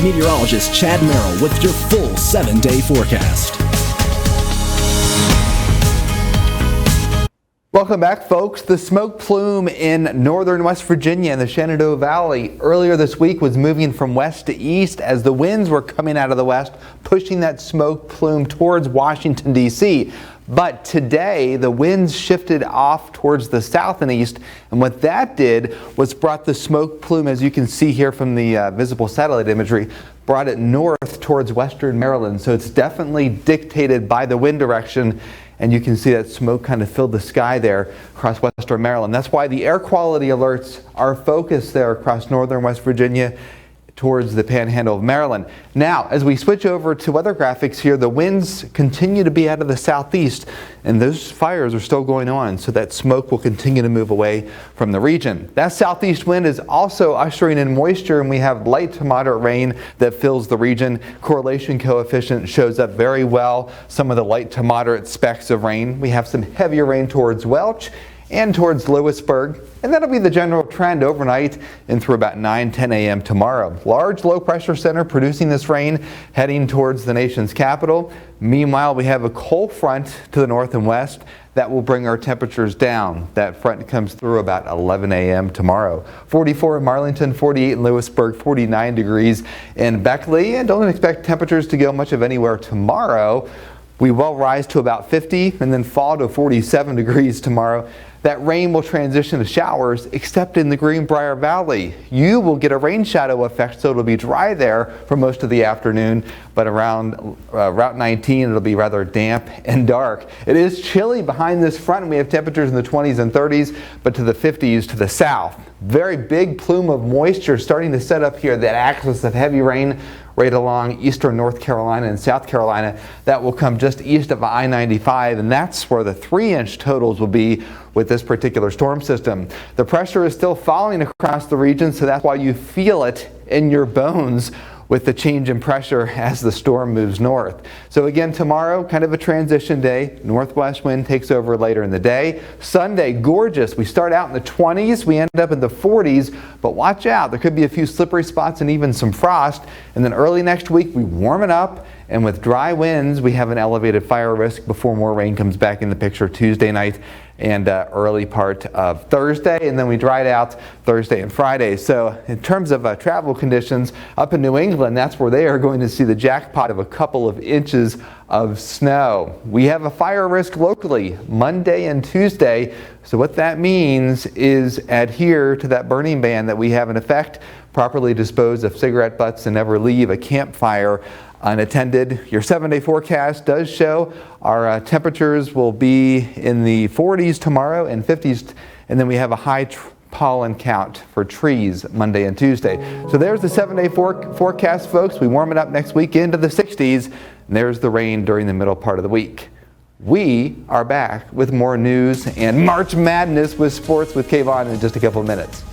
meteorologist Chad Merrill with your full 7-day forecast. Welcome back, folks. The smoke plume in northern West Virginia and the Shenandoah Valley earlier this week was moving from west to east as the winds were coming out of the west, pushing that smoke plume towards Washington, D.C. But today, the winds shifted off towards the south and east, and what that did was brought the smoke plume, as you can see here from the visible satellite imagery, brought it north towards western Maryland. So it's definitely dictated by the wind direction, and you can see that smoke kind of filled the sky there across western Maryland. That's why the air quality alerts are focused there across northern West Virginia towards the panhandle of Maryland. Now, as we switch over to weather graphics here, the winds continue to be out of the southeast, and those fires are still going on, so that smoke will continue to move away from the region. That southeast wind is also ushering in moisture, and we have light to moderate rain that fills the region. Correlation coefficient shows up very well. Some of the light to moderate specks of rain. We have some heavier rain towards Welch and towards Lewisburg, and that'll be the general trend overnight and through about 9-10 a.m. tomorrow. Large low pressure center producing this rain heading towards the nation's capital. Meanwhile, we have a cold front to the north and west that will bring our temperatures down. That front comes through about 11 a.m. tomorrow. 44 in Marlington, 48 in Lewisburg, 49 degrees in Beckley, and don't expect temperatures to go much of anywhere tomorrow. We will rise to about 50 and then fall to 47 degrees tomorrow. That rain will transition to showers, except in the Greenbrier Valley. You will get a rain shadow effect, so it'll be dry there for most of the afternoon, but around Route 19, it'll be rather damp and dark. It is chilly behind this front, and we have temperatures in the 20s and 30s, but to the 50s to the south. Very big plume of moisture starting to set up here, that axis of heavy rain right along eastern North Carolina and South Carolina. That will come just east of I-95, and that's where the 3-inch totals will be with this particular storm system. The pressure is still falling across the region, so that's why you feel it in your bones with the change in pressure as the storm moves north. So again, tomorrow, kind of a transition day. Northwest wind takes over later in the day. Sunday, gorgeous. We start out in the 20s, we end up in the 40s, but watch out. There could be a few slippery spots and even some frost. And then early next week, we warm it up, and with dry winds, we have an elevated fire risk before more rain comes back in the picture Tuesday night and early part of Thursday, and then we dried out Thursday and Friday. So in terms of travel conditions, up in New England, that's where they are going to see the jackpot of a couple of inches of snow. We have a fire risk locally Monday and Tuesday, so what that means is adhere to that burning ban that we have in effect, properly dispose of cigarette butts, and never leave a campfire unattended. Your 7-day forecast does show our temperatures will be in the 40s tomorrow and 50s, and then we have a high pollen count for trees Monday and Tuesday. So there's the 7-day forecast, folks. We warm it up next week into the 60s, and there's the rain during the middle part of the week. We are back with more news and March Madness with sports with Kayvon in just a couple of minutes.